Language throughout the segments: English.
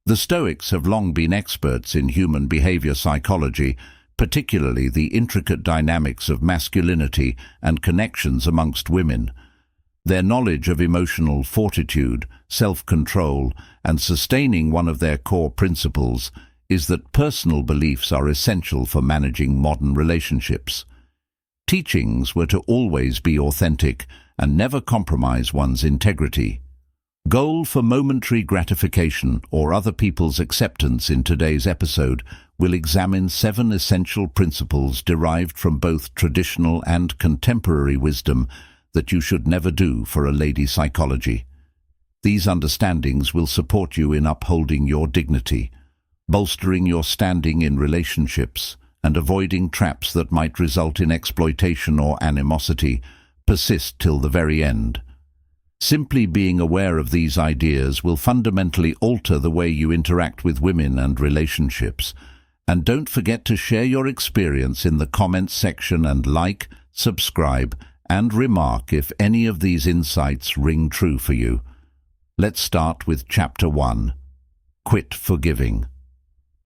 The Stoics have long been experts in human behavior psychology, particularly the intricate dynamics of masculinity and connections amongst women. Their knowledge of emotional fortitude, self-control, and sustaining one of their core principles is that personal beliefs are essential for managing modern relationships. Teachings were to always be authentic and never compromise one's integrity. Goal for momentary gratification or other people's acceptance in today's episode will examine 7 essential principles derived from both traditional and contemporary wisdom that you should never do for a lady psychology. These understandings will support you in upholding your dignity, bolstering your standing in relationships, and avoiding traps that might result in exploitation or animosity. Persist till the very end. Simply being aware of these ideas will fundamentally alter the way you interact with women and relationships. And don't forget to share your experience in the comments section and like, subscribe, and remark if any of these insights ring true for you. Let's start with Chapter 1. Quit forgiving.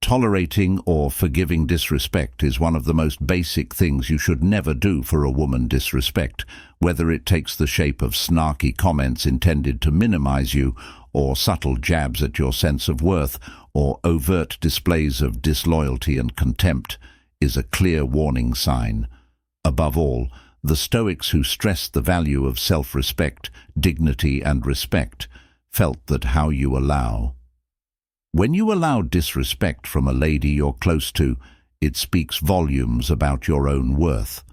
Tolerating or forgiving disrespect is one of the most basic things you should never do for a woman. Disrespect, whether it takes the shape of snarky comments intended to minimize you, or subtle jabs at your sense of worth, or overt displays of disloyalty and contempt, is a clear warning sign. Above all, the Stoics, who stressed the value of self-respect, dignity, and respect, felt that when you allow disrespect from a lady you're close to, it speaks volumes about your own worth.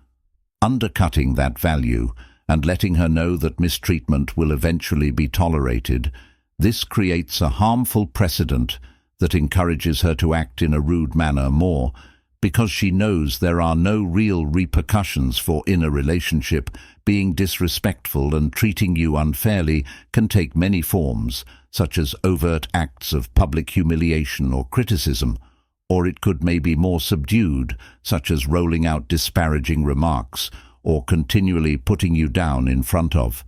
Undercutting that value and letting her know that mistreatment will eventually be tolerated, this creates a harmful precedent that encourages her to act in a rude manner more, because she knows there are no real repercussions for in a relationship. Being disrespectful and treating you unfairly can take many forms, such as overt acts of public humiliation or criticism, or it could maybe more subdued, such as rolling out disparaging remarks or continually putting you down in front of.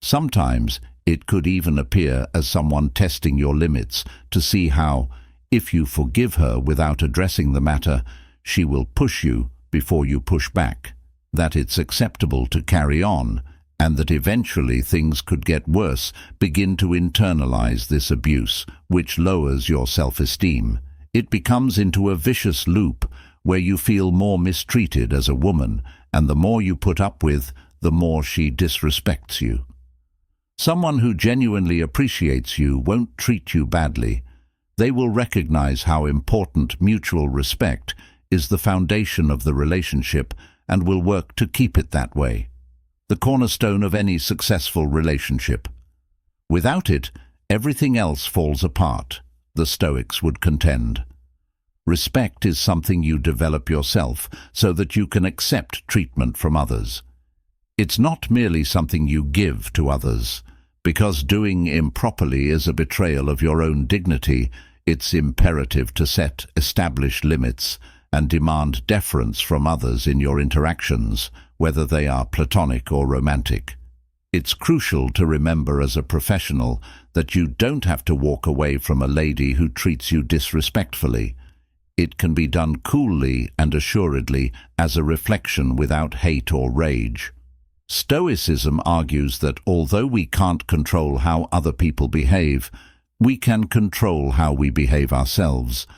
Sometimes it could even appear as someone testing your limits to see how, if you forgive her without addressing the matter, she will push you before you push back, that it's acceptable to carry on, and that eventually things could get worse. Begin to internalize this abuse, which lowers your self-esteem. It becomes into a vicious loop where you feel more mistreated as a woman, and the more you put up with, the more she disrespects you. Someone who genuinely appreciates you won't treat you badly. They will recognize how important mutual respect is the foundation of the relationship and will work to keep it that way, the cornerstone of any successful relationship. Without it, everything else falls apart, the Stoics would contend. Respect is something you develop yourself so that you can accept treatment from others. It's not merely something you give to others, because doing improperly is a betrayal of your own dignity. It's imperative to set established limits and demand deference from others in your interactions, whether they are platonic or romantic. It's crucial to remember as a professional that you don't have to walk away from a lady who treats you disrespectfully. It can be done coolly and assuredly, as a reflection, without hate or rage. Stoicism argues that although we can't control how other people behave, we can control how we behave ourselves.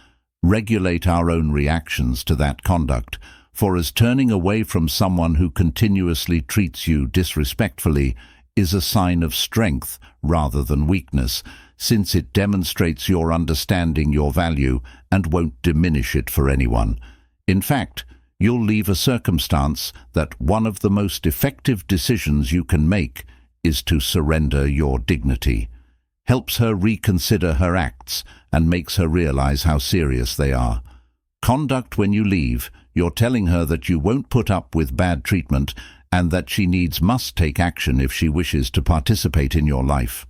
Regulate our own reactions to that conduct, for as turning away from someone who continuously treats you disrespectfully is a sign of strength rather than weakness, since it demonstrates your understanding your value and won't diminish it for anyone. In fact, you'll leave a circumstance that one of the most effective decisions you can make is to surrender your dignity. Helps her reconsider her acts and makes her realize how serious they are. Conduct when you leave, you're telling her that you won't put up with bad treatment and that she must take action if she wishes to participate in your life.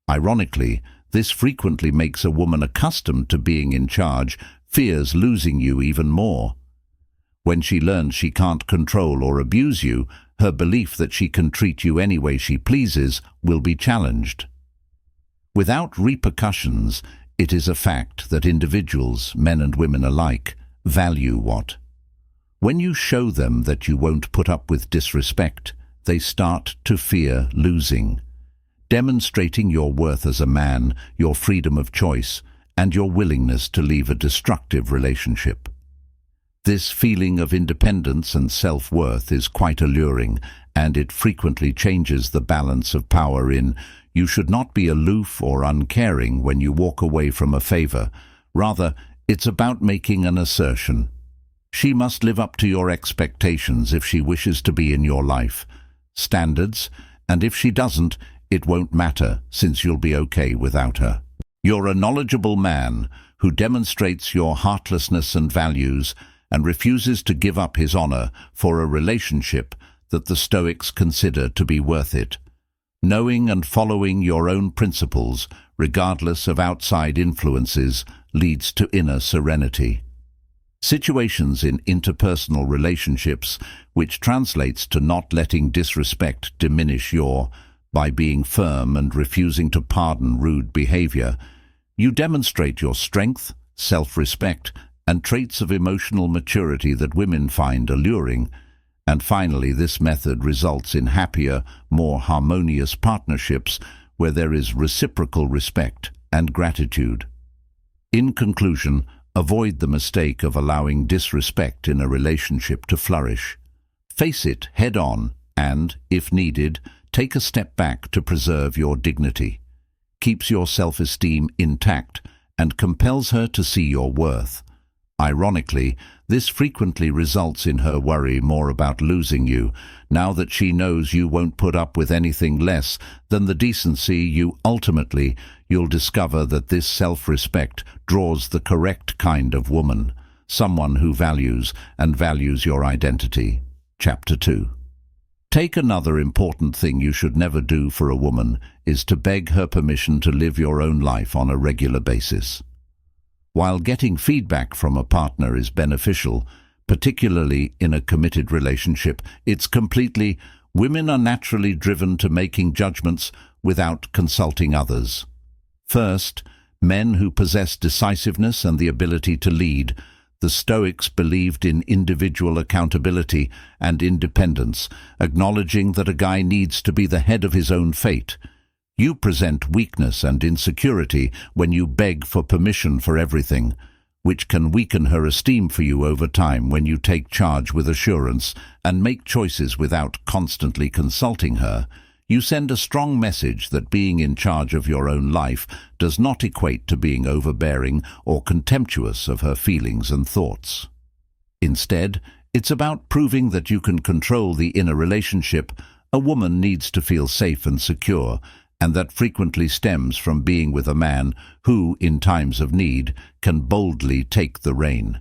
Ironically, this frequently makes a woman accustomed to being in charge fears losing you even more. When she learns she can't control or abuse you, her belief that she can treat you any way she pleases will be challenged. Without repercussions, It is a fact that individuals, men and women alike, value what? When you show them that you won't put up with disrespect, they start to fear losing. Demonstrating your worth as a man, your freedom of choice, and your willingness to leave a destructive relationship. This feeling of independence and self-worth is quite alluring, and it frequently changes the balance of power in you should not be aloof or uncaring when you walk away from a favor. Rather, it's about making an assertion. She must live up to your expectations if she wishes to be in your life, standards, and if she doesn't, it won't matter since you'll be okay without her. You're a knowledgeable man who demonstrates your heartlessness and values and refuses to give up his honor for a relationship that the Stoics consider to be worth it. Knowing and following your own principles, regardless of outside influences, leads to inner serenity. Situations in interpersonal relationships, which translates to not letting disrespect diminish by being firm and refusing to pardon rude behavior, you demonstrate your strength, self-respect, and traits of emotional maturity that women find alluring. And finally, this method results in happier, more harmonious partnerships where there is reciprocal respect and gratitude. In conclusion, avoid the mistake of allowing disrespect in a relationship to flourish. Face it head-on and, if needed, take a step back to preserve your dignity. Keeps your self-esteem intact and compels her to see your worth. Ironically, this frequently results in her worry more about losing you, now that she knows you won't put up with anything less than the decency you'll discover that this self-respect draws the correct kind of woman, someone who values your identity. Chapter 2. Take another important thing you should never do for a woman is to beg her permission to live your own life on a regular basis. While getting feedback from a partner is beneficial, particularly in a committed relationship, women are naturally driven to making judgments without consulting others. First, men who possess decisiveness and the ability to lead. The Stoics believed in individual accountability and independence, acknowledging that a guy needs to be the head of his own fate. You present weakness and insecurity when you beg for permission for everything, which can weaken her esteem for you over time when you take charge with assurance and make choices without constantly consulting her. You send a strong message that being in charge of your own life does not equate to being overbearing or contemptuous of her feelings and thoughts. Instead, it's about proving that you can control the inner relationship. A woman needs to feel safe and secure, and that frequently stems from being with a man who, in times of need, can boldly take the rein.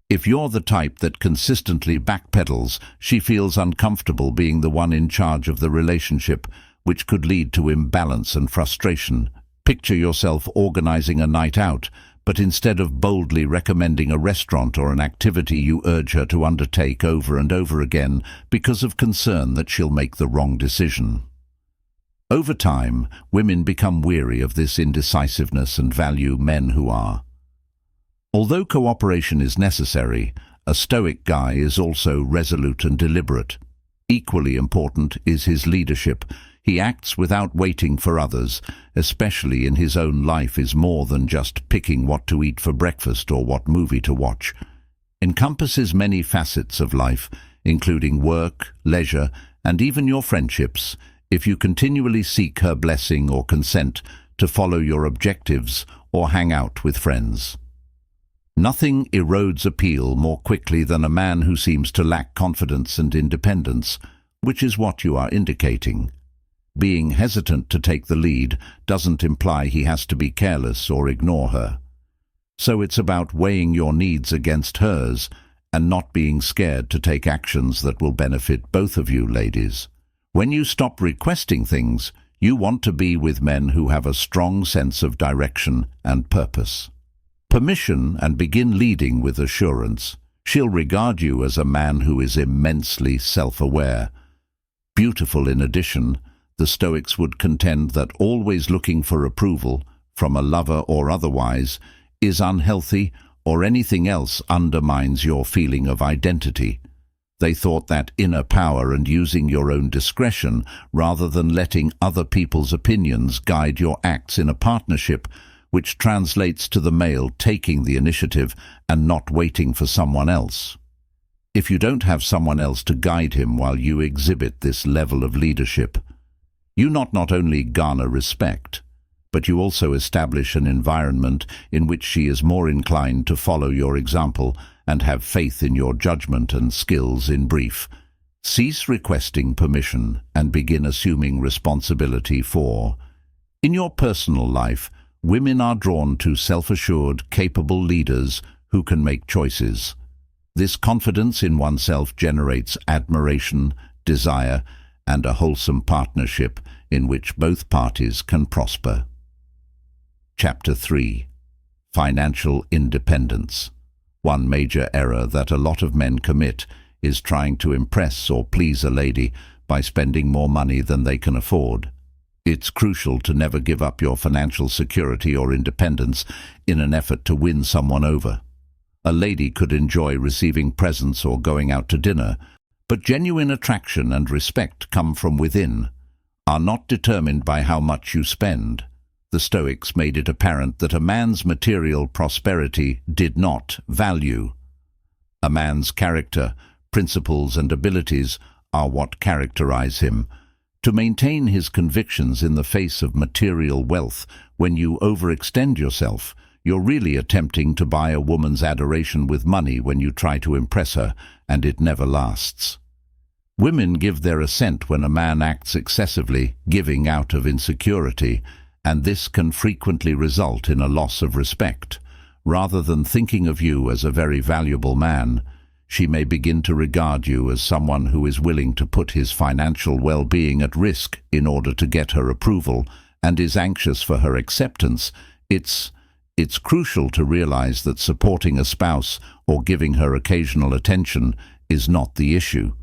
If you're the type that consistently backpedals, she feels uncomfortable being the one in charge of the relationship, which could lead to imbalance and frustration. Picture yourself organizing a night out, but instead of boldly recommending a restaurant or an activity, you urge her to undertake over and over again because of concern that she'll make the wrong decision. Over time, women become weary of this indecisiveness and value men who are. Although cooperation is necessary, a Stoic guy is also resolute and deliberate. Equally important is his leadership. He acts without waiting for others, especially in his own life, is more than just picking what to eat for breakfast or what movie to watch. Encompasses many facets of life, including work, leisure, and even your friendships. If you continually seek her blessing or consent to follow your objectives or hang out with friends. Nothing erodes appeal more quickly than a man who seems to lack confidence and independence, which is what you are indicating. Being hesitant to take the lead doesn't imply he has to be careless or ignore her. So it's about weighing your needs against hers and not being scared to take actions that will benefit both of you, ladies. When you stop requesting things, you want to be with men who have a strong sense of direction and purpose. Permission and begin leading with assurance. She'll regard you as a man who is immensely self-aware. Beautiful in addition, the Stoics would contend that always looking for approval, from a lover or otherwise, is unhealthy, or anything else undermines your feeling of identity. They thought that inner power and using your own discretion rather than letting other people's opinions guide your acts in a partnership, which translates to the male taking the initiative and not waiting for someone else. If you don't have someone else to guide him while you exhibit this level of leadership, you not only garner respect, but you also establish an environment in which she is more inclined to follow your example and have faith in your judgment and skills. In brief, cease requesting permission and begin assuming responsibility for. In your personal life, women are drawn to self-assured, capable leaders who can make choices. This confidence in oneself generates admiration, desire, and a wholesome partnership in which both parties can prosper. Chapter 3. Financial Independence. One major error that a lot of men commit is trying to impress or please a lady by spending more money than they can afford. It's crucial to never give up your financial security or independence in an effort to win someone over. A lady could enjoy receiving presents or going out to dinner, but genuine attraction and respect come from within, are not determined by how much you spend. The Stoics made it apparent that a man's material prosperity did not value. A man's character, principles and abilities are what characterize him. To maintain his convictions in the face of material wealth, when you overextend yourself, you're really attempting to buy a woman's adoration with money when you try to impress her, and it never lasts. Women give their assent when a man acts excessively, giving out of insecurity, and this can frequently result in a loss of respect. Rather than thinking of you as a very valuable man, she may begin to regard you as someone who is willing to put his financial well-being at risk in order to get her approval and is anxious for her acceptance. It's crucial to realize that supporting a spouse or giving her occasional attention is not the issue.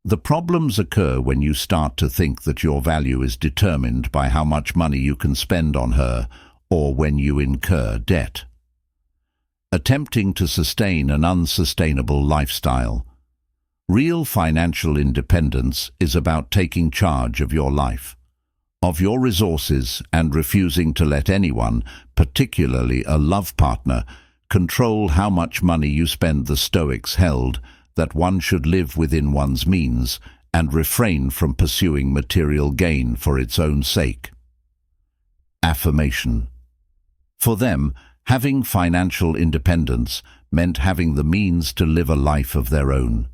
The problems occur when you start to think that your value is determined by how much money you can spend on her, or when you incur debt. Attempting to sustain an unsustainable lifestyle. Real financial independence is about taking charge of your life, of your resources, and refusing to let anyone, particularly a love partner, control how much money you spend. The Stoics held that one should live within one's means and refrain from pursuing material gain for its own sake. Affirmation. For them, having financial independence meant having the means to live a life of their own,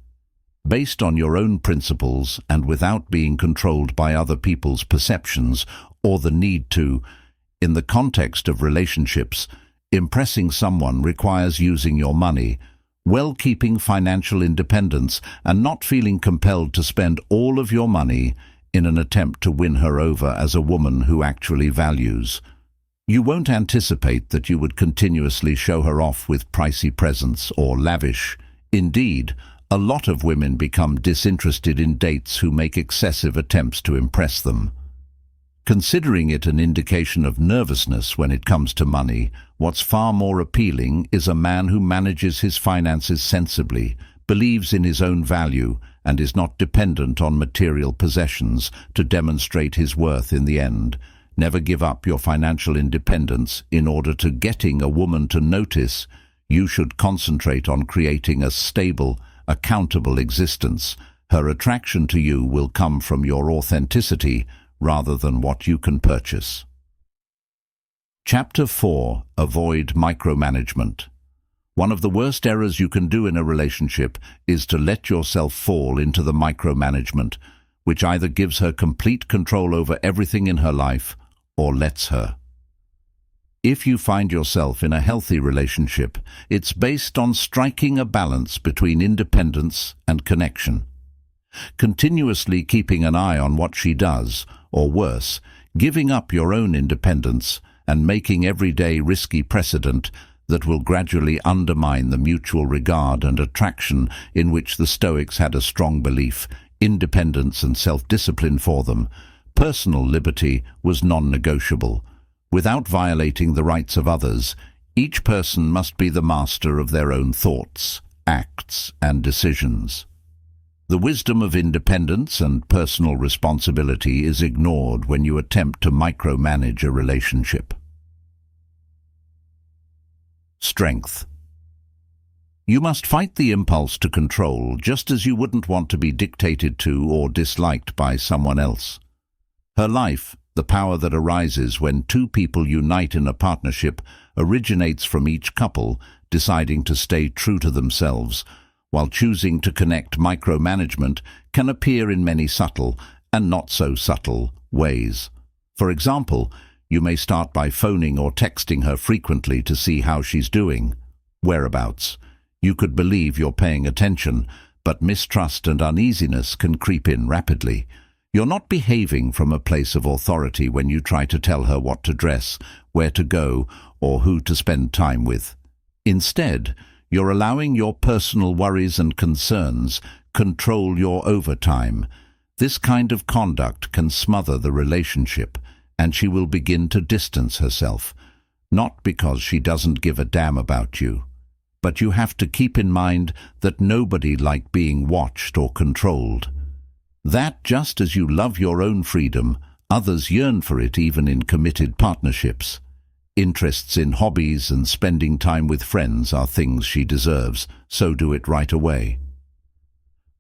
based on your own principles and without being controlled by other people's perceptions or the need to. In the context of relationships, impressing someone requires using your money, keeping financial independence, and not feeling compelled to spend all of your money in an attempt to win her over as a woman who actually values. You won't anticipate that you would continuously show her off with pricey presents or lavish. Indeed, a lot of women become disinterested in dates who make excessive attempts to impress them. Considering it an indication of nervousness when it comes to money, what's far more appealing is a man who manages his finances sensibly, believes in his own value, and is not dependent on material possessions to demonstrate his worth in the end. Never give up your financial independence in order to getting a woman to notice. You should concentrate on creating a stable, accountable existence. Her attraction to you will come from your authenticity rather than what you can purchase. Chapter 4. Avoid micromanagement. One of the worst errors you can do in a relationship is to let yourself fall into the micromanagement, which either gives her complete control over everything in her life or lets her. If you find yourself in a healthy relationship, it's based on striking a balance between independence and connection. Continuously keeping an eye on what she does, or worse, giving up your own independence and making every day risky precedent that will gradually undermine the mutual regard and attraction in which the Stoics had a strong belief, independence and self-discipline for them. Personal liberty was non-negotiable, Without violating the rights of others, each person must be the master of their own thoughts, acts, and decisions. The wisdom of independence and personal responsibility is ignored when you attempt to micromanage a relationship. Strength. You must fight the impulse to control, just as you wouldn't want to be dictated to or disliked by someone else. Her life, the power that arises when two people unite in a partnership, originates from each couple deciding to stay true to themselves, while choosing to connect. Micromanagement can appear in many subtle and not so subtle ways. For example, you may start by phoning or texting her frequently to see how she's doing. Whereabouts. You could believe you're paying attention, but mistrust and uneasiness can creep in rapidly. You're not behaving from a place of authority when you try to tell her what to dress, where to go, or who to spend time with. Instead, you're allowing your personal worries and concerns control your overtime. This kind of conduct can smother the relationship, and she will begin to distance herself, not because she doesn't give a damn about you. But you have to keep in mind that nobody likes being watched or controlled. That just as you love your own freedom, others yearn for it even in committed partnerships. Interests in hobbies and spending time with friends are things she deserves, so do it right away.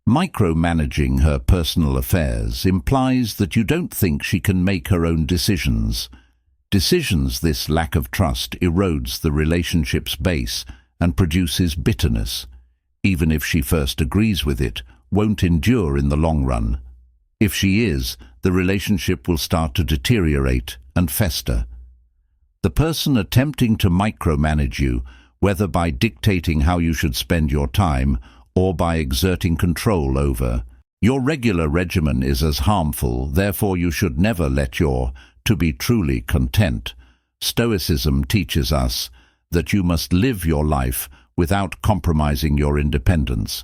Micromanaging her personal affairs implies that you don't think she can make her own decisions. This lack of trust erodes the relationship's base and produces bitterness. Even if she first agrees with it, won't endure in the long run. If she is, the relationship will start to deteriorate and fester. The person attempting to micromanage you, whether by dictating how you should spend your time or by exerting control over your regular regimen, is as harmful. Therefore you should never let your to be truly content. Stoicism teaches us that you must live your life without compromising your independence,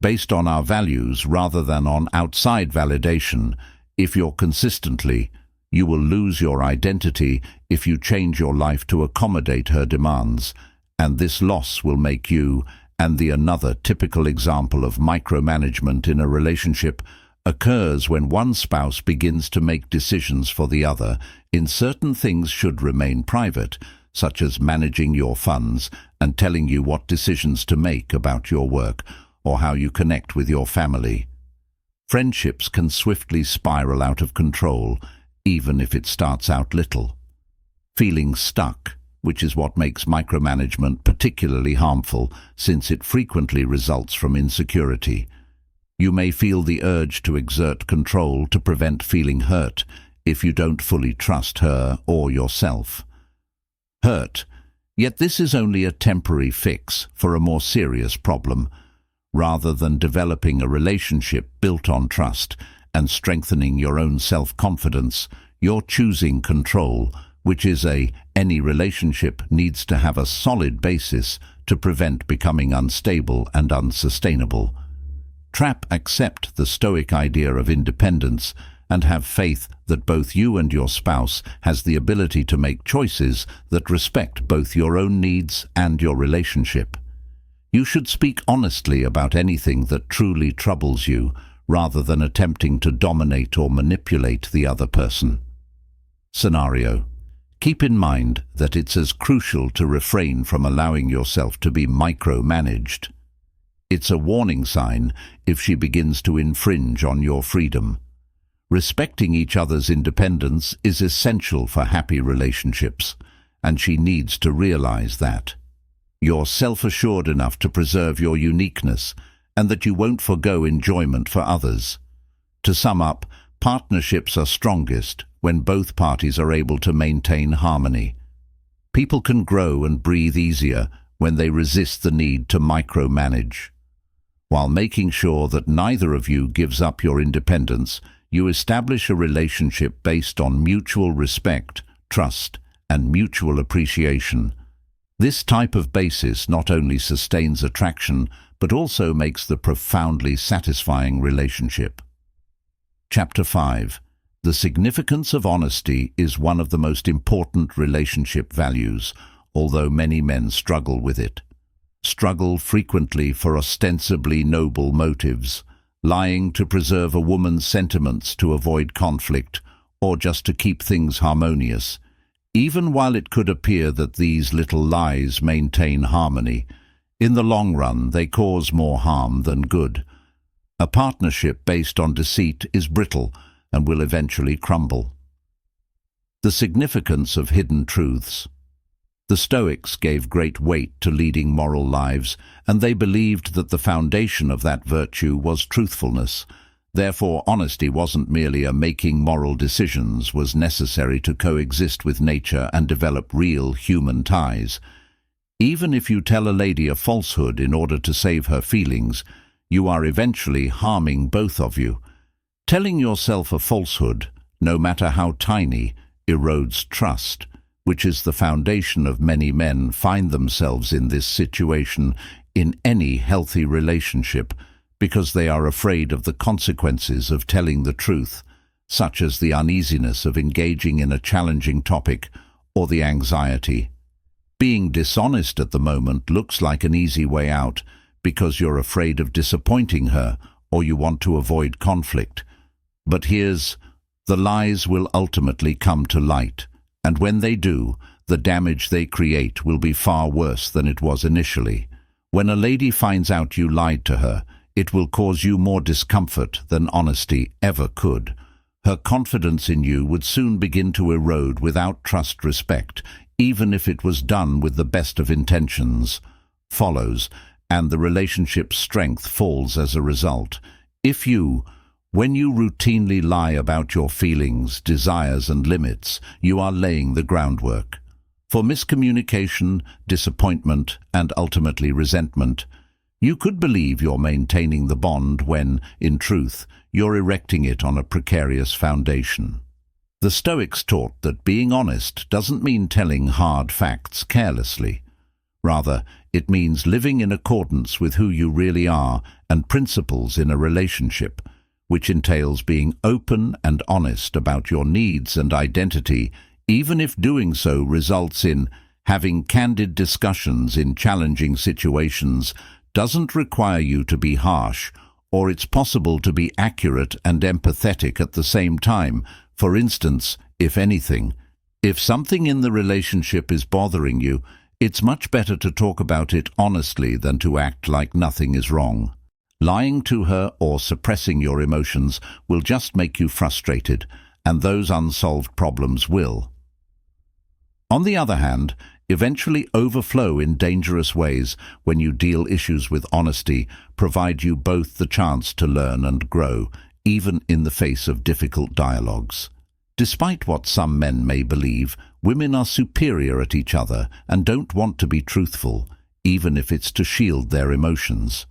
based on our values rather than on outside validation. If you're consistently, you will lose your identity if you change your life to accommodate her demands, and this loss will make you. And another typical example of micromanagement in a relationship occurs when one spouse begins to make decisions for the other in certain things should remain private, such as managing your funds and telling you what decisions to make about your work or how you connect with your family. Friendships can swiftly spiral out of control, even if it starts out little. Feeling stuck, which is what makes micromanagement particularly harmful, since it frequently results from insecurity. You may feel the urge to exert control to prevent feeling hurt if you don't fully trust her or yourself. Hurt, yet this is only a temporary fix for a more serious problem. Rather than developing a relationship built on trust and strengthening your own self-confidence, you're choosing control, which is any relationship needs to have a solid basis to prevent becoming unstable and unsustainable. Accept the Stoic idea of independence and have faith that both you and your spouse has the ability to make choices that respect both your own needs and your relationship. You should speak honestly about anything that truly troubles you, rather than attempting to dominate or manipulate the other person. Scenario. Keep in mind that it's as crucial to refrain from allowing yourself to be micromanaged. It's a warning sign if she begins to infringe on your freedom. Respecting each other's independence is essential for happy relationships, and she needs to realize that. You're self-assured enough to preserve your uniqueness, and that you won't forgo enjoyment for others. To sum up, partnerships are strongest when both parties are able to maintain harmony. People can grow and breathe easier when they resist the need to micromanage. While making sure that neither of you gives up your independence, you establish a relationship based on mutual respect, trust, and mutual appreciation. This type of basis not only sustains attraction, but also makes the profoundly satisfying relationship. Chapter 5. The significance of honesty is one of the most important relationship values, although many men struggle with it. Struggle frequently for ostensibly noble motives, lying to preserve a woman's sentiments to avoid conflict, or just to keep things harmonious. Even while it could appear that these little lies maintain harmony, in the long run they cause more harm than good. A partnership based on deceit is brittle and will eventually crumble. The significance of hidden truths. The Stoics gave great weight to leading moral lives, and they believed that the foundation of that virtue was truthfulness. Therefore, honesty wasn't merely a making moral decisions was necessary to coexist with nature and develop real human ties. Even if you tell a lady a falsehood in order to save her feelings, you are eventually harming both of you. Telling yourself a falsehood, no matter how tiny, erodes trust, which is the foundation of many men find themselves in this situation in any healthy relationship, because they are afraid of the consequences of telling the truth, such as the uneasiness of engaging in a challenging topic or the anxiety. Being dishonest at the moment looks like an easy way out because you're afraid of disappointing her or you want to avoid conflict. But the lies will ultimately come to light, and when they do, the damage they create will be far worse than it was initially. When a lady finds out you lied to her, it will cause you more discomfort than honesty ever could. Her confidence in you would soon begin to erode without trust-respect, even if it was done with the best of intentions, follows, and the relationship's strength falls as a result. When you routinely lie about your feelings, desires and limits, you are laying the groundwork for miscommunication, disappointment, and ultimately resentment. You could believe you're maintaining the bond when, in truth, you're erecting it on a precarious foundation. The Stoics taught that being honest doesn't mean telling hard facts carelessly. Rather, it means living in accordance with who you really are and principles in a relationship, which entails being open and honest about your needs and identity, even if doing so results in having candid discussions in challenging situations. Doesn't require you to be harsh, or it's possible to be accurate and empathetic at the same time. For instance, if something in the relationship is bothering you, it's much better to talk about it honestly than to act like nothing is wrong. Lying to her or suppressing your emotions will just make you frustrated, and those unsolved problems will, on the other hand, eventually overflow in dangerous ways when you deal issues with honesty, provide you both the chance to learn and grow, even in the face of difficult dialogues. Despite what some men may believe, women are superior at each other and don't want to be truthful, even if it's to shield their emotions.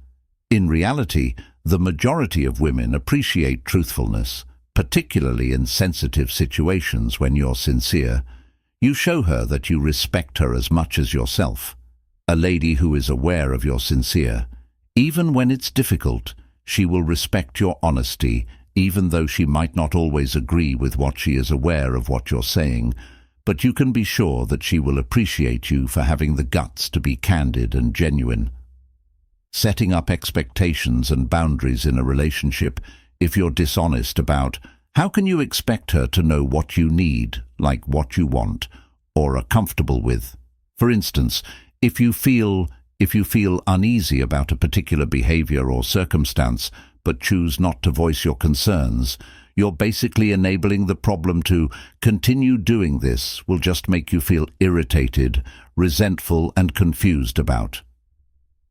In reality, the majority of women appreciate truthfulness, particularly in sensitive situations when you're sincere. You show her that you respect her as much as yourself. A lady who is aware of your sincere, even when it's difficult, she will respect your honesty, even though she might not always agree with what she is aware of what you're saying, but you can be sure that she will appreciate you for having the guts to be candid and genuine. Setting up expectations and boundaries in a relationship. If you're dishonest about, how can you expect her to know what you need, like what you want, or are comfortable with? For instance, if you feel uneasy about a particular behavior or circumstance, but choose not to voice your concerns, you're basically enabling the problem to continue doing this will just make you feel irritated, resentful, and confused about.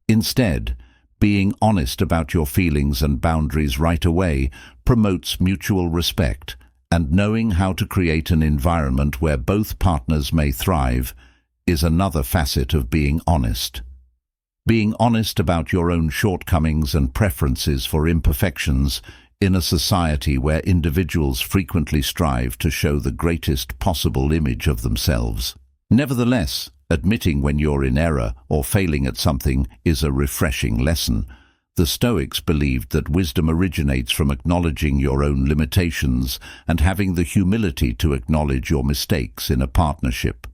Instead, being honest about your feelings and boundaries right away promotes mutual respect, and knowing how to create an environment where both partners may thrive is another facet of being honest. Being honest about your own shortcomings and preferences for imperfections in a society where individuals frequently strive to show the greatest possible image of themselves. Nevertheless, admitting when you're in error or failing at something is a refreshing lesson. The Stoics believed that wisdom originates from acknowledging your own limitations and having the humility to acknowledge your mistakes in a partnership.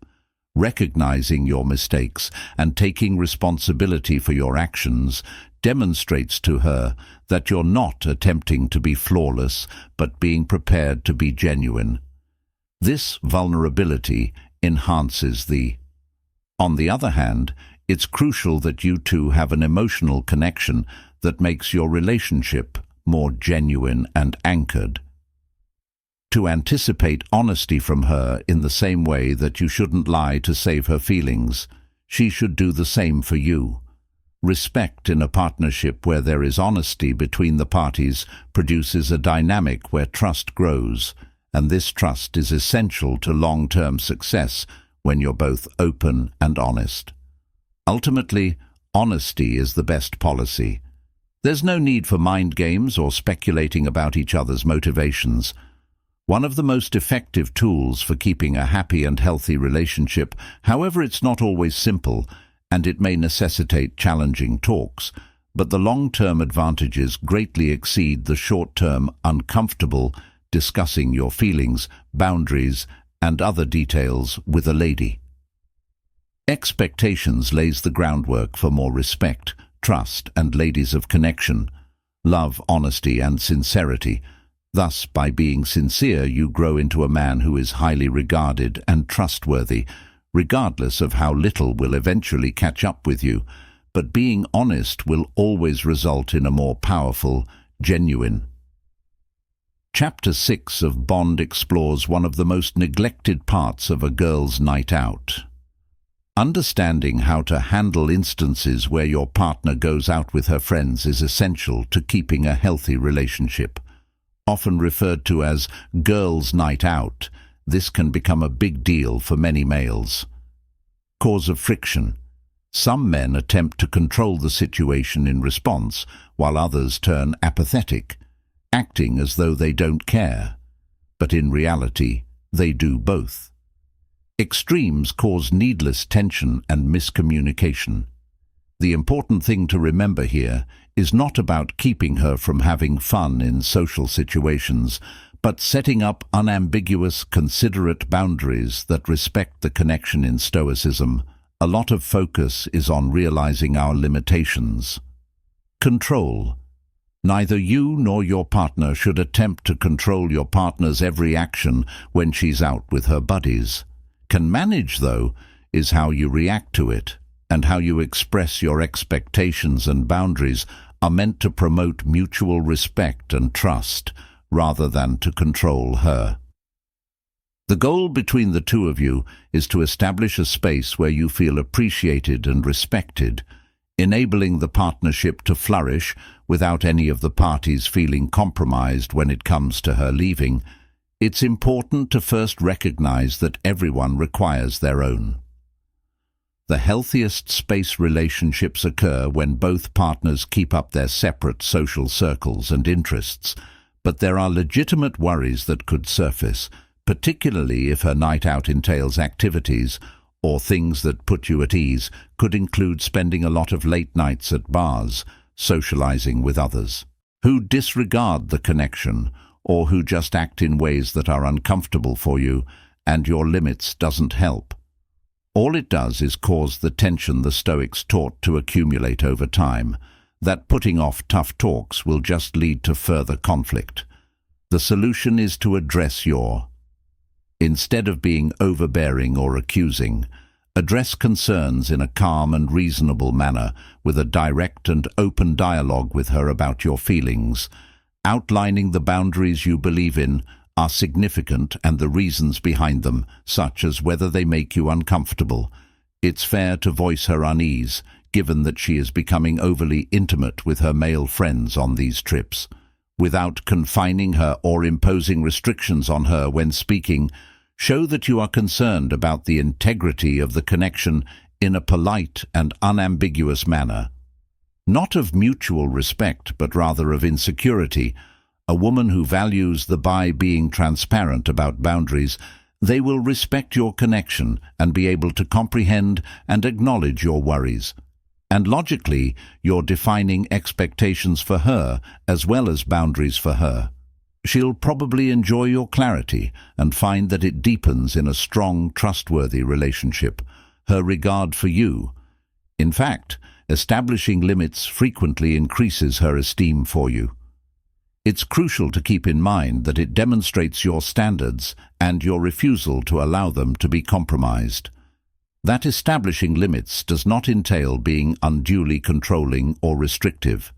Recognizing your mistakes and taking responsibility for your actions demonstrates to her that you're not attempting to be flawless, but being prepared to be genuine. This vulnerability enhances thee. On the other hand, it's crucial that you two have an emotional connection that makes your relationship more genuine and anchored. To anticipate honesty from her in the same way that you shouldn't lie to save her feelings, she should do the same for you. Respect in a partnership where there is honesty between the parties produces a dynamic where trust grows, and this trust is essential to long-term success when you're both open and honest. Ultimately, honesty is the best policy. There's no need for mind games or speculating about each other's motivations. One of the most effective tools for keeping a happy and healthy relationship, however, it's not always simple, and it may necessitate challenging talks, but the long-term advantages greatly exceed the short-term uncomfortable discussing your feelings, boundaries, and other details with a lady. Expectations lays the groundwork for more respect, trust, and ladies of connection, love, honesty, and sincerity. Thus, by being sincere, you grow into a man who is highly regarded and trustworthy, regardless of how little will eventually catch up with you. But being honest will always result in a more powerful, genuine. Chapter 6 of Bond explores one of the most neglected parts of a girl's night out. Understanding how to handle instances where your partner goes out with her friends is essential to keeping a healthy relationship. Often referred to as girls' night out, this can become a big deal for many males. Cause of friction. Some men attempt to control the situation in response, while others turn apathetic, acting as though they don't care. But in reality, they do both. Extremes cause needless tension and miscommunication. The important thing to remember here is not about keeping her from having fun in social situations, but setting up unambiguous, considerate boundaries that respect the connection. In Stoicism, a lot of focus is on realizing our limitations. Control. Neither you nor your partner should attempt to control your partner's every action when she's out with her buddies. Can manage, though, is how you react to it, and how you express your expectations and boundaries are meant to promote mutual respect and trust, rather than to control her. The goal between the two of you is to establish a space where you feel appreciated and respected, enabling the partnership to flourish without any of the parties feeling compromised when it comes to her leaving. It's important to first recognize that everyone requires their own. The healthiest space relationships occur when both partners keep up their separate social circles and interests, but there are legitimate worries that could surface, particularly if her night out entails activities or things that put you at ease, could include spending a lot of late nights at bars, socializing with others who disregard the connection, or who just act in ways that are uncomfortable for you, and your limits doesn't help. All it does is cause the tension the Stoics taught to accumulate over time. That putting off tough talks will just lead to further conflict. The solution is to address instead of being overbearing or accusing, address concerns in a calm and reasonable manner, with a direct and open dialogue with her about your feelings. Outlining the boundaries you believe in are significant and the reasons behind them, such as whether they make you uncomfortable. It's fair to voice her unease, given that she is becoming overly intimate with her male friends on these trips. Without confining her or imposing restrictions on her when speaking, show that you are concerned about the integrity of the connection in a polite and unambiguous manner. Not of mutual respect, but rather of insecurity. A woman who values by being transparent about boundaries, they will respect your connection and be able to comprehend and acknowledge your worries. And logically, you're defining expectations for her as well as boundaries for her. She'll probably enjoy your clarity and find that it deepens in a strong, trustworthy relationship, her regard for you. In fact, establishing limits frequently increases her esteem for you. It's crucial to keep in mind that it demonstrates your standards and your refusal to allow them to be compromised. That establishing limits does not entail being unduly controlling or restrictive.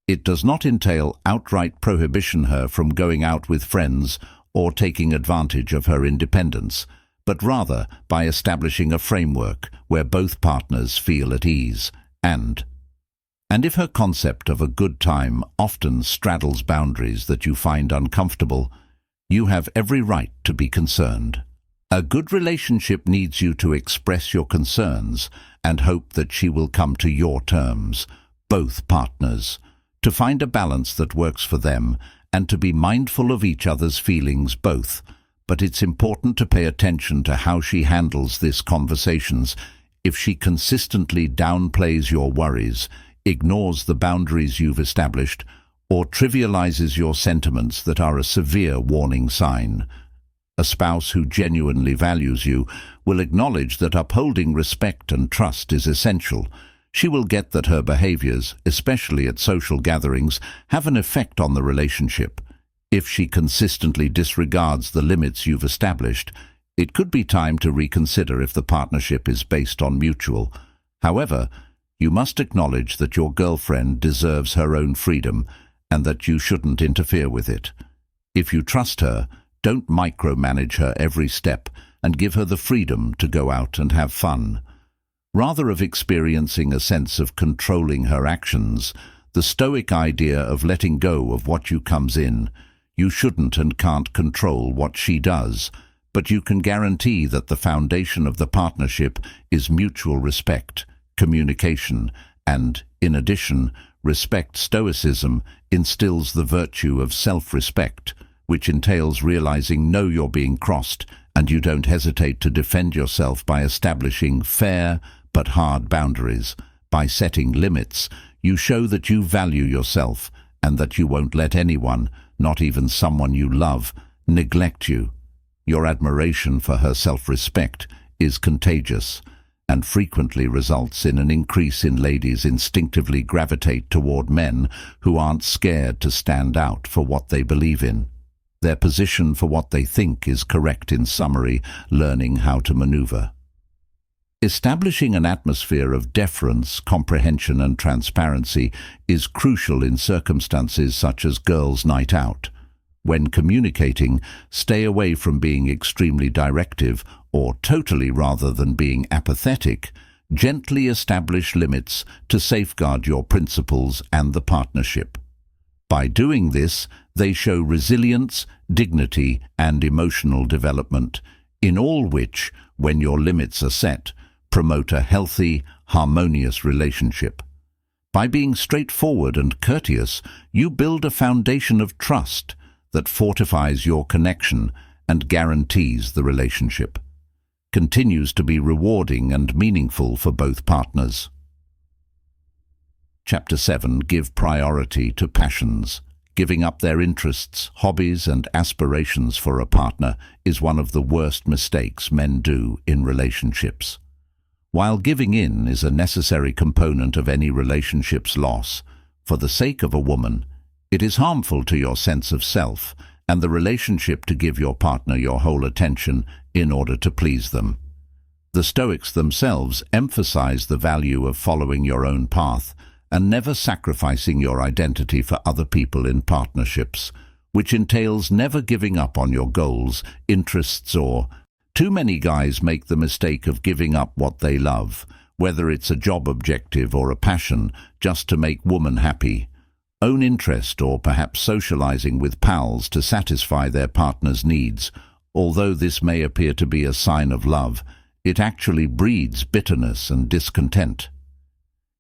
It does not entail outright prohibition her from going out with friends or taking advantage of her independence, but rather by establishing a framework where both partners feel at ease. And if her concept of a good time often straddles boundaries that you find uncomfortable, you have every right to be concerned. A good relationship needs you to express your concerns and hope that she will come to your terms, both partners, to find a balance that works for them and to be mindful of each other's feelings both. But it's important to pay attention to how she handles these conversations. If she consistently downplays your worries, ignores the boundaries you've established, or trivializes your sentiments that are a severe warning sign. A spouse who genuinely values you will acknowledge that upholding respect and trust is essential. She will get that her behaviors, especially at social gatherings, have an effect on the relationship. If she consistently disregards the limits you've established, it could be time to reconsider if the partnership is based on mutual. However, you must acknowledge that your girlfriend deserves her own freedom and that you shouldn't interfere with it. If you trust her, don't micromanage her every step and give her the freedom to go out and have fun. Rather of experiencing a sense of controlling her actions, the Stoic idea of letting go of what you comes in. You shouldn't and can't control what she does, but you can guarantee that the foundation of the partnership is mutual respect, communication, and, in addition, respect. Stoicism instills the virtue of self-respect, which entails realizing you're being crossed, and you don't hesitate to defend yourself by establishing fair but hard boundaries. By setting limits, you show that you value yourself and that you won't let anyone, not even someone you love, neglect you. Your admiration for her self-respect is contagious and frequently results in an increase in ladies instinctively gravitate toward men who aren't scared to stand out for what they believe in. Their position for what they think is correct. In summary, learning how to maneuver. Establishing an atmosphere of deference, comprehension and transparency is crucial in circumstances such as girls' night out. When communicating, stay away from being extremely directive or totally rather than being apathetic. Gently establish limits to safeguard your principles and the partnership. By doing this, they show resilience, dignity, and emotional development, in all which, when your limits are set, promote a healthy, harmonious relationship. By being straightforward and courteous, you build a foundation of trust that fortifies your connection and guarantees the relationship continues to be rewarding and meaningful for both partners. Chapter 7. Give priority to passions. Giving up their interests, hobbies and aspirations for a partner is one of the worst mistakes men do in relationships. While giving in is a necessary component of any relationship's loss, for the sake of a woman, it is harmful to your sense of self and the relationship to give your partner your whole attention in order to please them. The Stoics themselves emphasize the value of following your own path and never sacrificing your identity for other people in partnerships, which entails never giving up on your goals, interests, or... Too many guys make the mistake of giving up what they love, whether it's a job objective or a passion, just to make woman happy. Own interest or perhaps socializing with pals to satisfy their partner's needs. Although this may appear to be a sign of love, it actually breeds bitterness and discontent.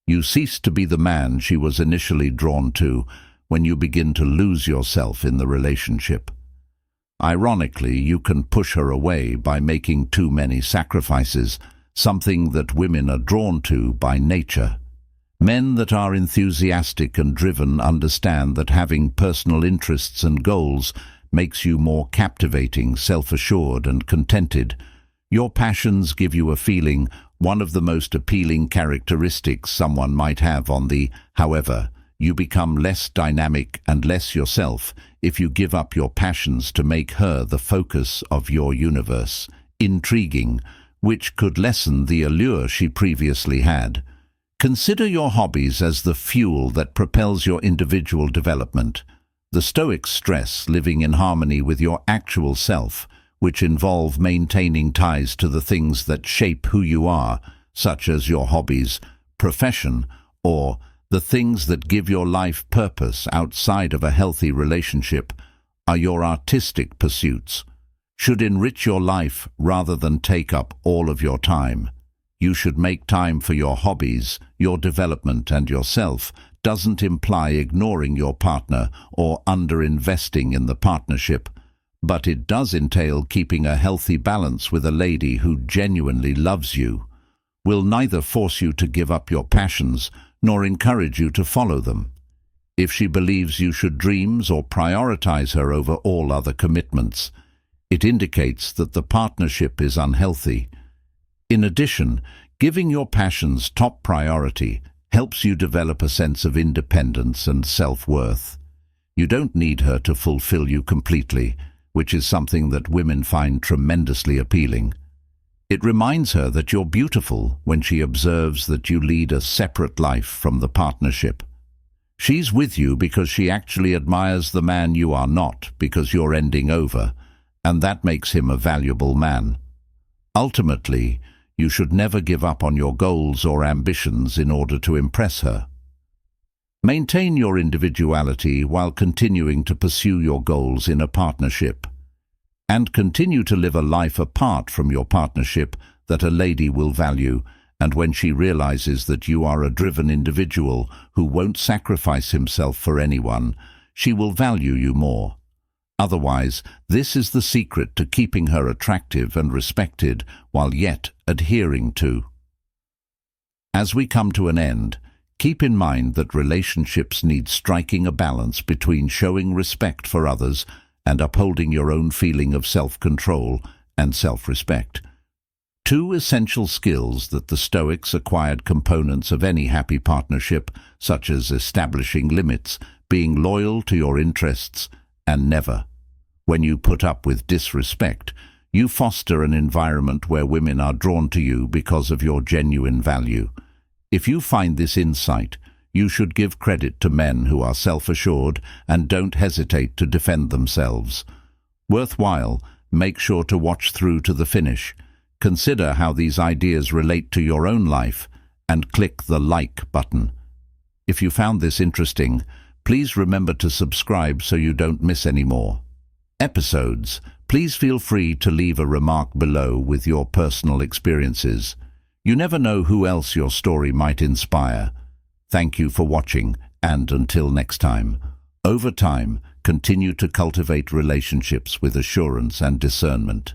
You cease to be the man she was initially drawn to when you begin to lose yourself in the relationship. Ironically, you can push her away by making too many sacrifices, something that women are drawn to by nature. Men that are enthusiastic and driven understand that having personal interests and goals makes you more captivating, self-assured, and contented. Your passions give you a feeling, one of the most appealing characteristics someone might have on the. However, you become less dynamic and less yourself if you give up your passions to make her the focus of your universe. Intriguing, which could lessen the allure she previously had. Consider your hobbies as the fuel that propels your individual development. The Stoics stress living in harmony with your actual self, which involve maintaining ties to the things that shape who you are, such as your hobbies, profession, or the things that give your life purpose outside of a healthy relationship, are your artistic pursuits. Should enrich your life rather than take up all of your time. You should make time for your hobbies, your development, and yourself doesn't imply ignoring your partner or under-investing in the partnership, but it does entail keeping a healthy balance with a lady who genuinely loves you, will neither force you to give up your passions nor encourage you to follow them. If she believes you should dreams or prioritize her over all other commitments, it indicates that the partnership is unhealthy. In addition, giving your passions top priority helps you develop a sense of independence and self-worth. You don't need her to fulfill you completely, which is something that women find tremendously appealing. It reminds her that you're beautiful when she observes that you lead a separate life from the partnership. She's with you because she actually admires the man you are not, because you're ending over, and that makes him a valuable man. Ultimately, you should never give up on your goals or ambitions in order to impress her. Maintain your individuality while continuing to pursue your goals in a partnership. And continue to live a life apart from your partnership that a lady will value, and when she realizes that you are a driven individual who won't sacrifice himself for anyone, she will value you more. Otherwise, this is the secret to keeping her attractive and respected while yet adhering to. As we come to an end, keep in mind that relationships need striking a balance between showing respect for others and upholding your own feeling of self-control and self-respect. Two essential skills that the Stoics acquired components of any happy partnership, such as establishing limits, being loyal to your interests, and never. When you put up with disrespect, you foster an environment where women are drawn to you because of your genuine value. If you find this insight, you should give credit to men who are self-assured and don't hesitate to defend themselves. Worthwhile, make sure to watch through to the finish. Consider how these ideas relate to your own life and click the like button. If you found this interesting, please remember to subscribe so you don't miss any more episodes. Please feel free to leave a remark below with your personal experiences. You never know who else your story might inspire. Thank you for watching, and until next time, over time, continue to cultivate relationships with assurance and discernment.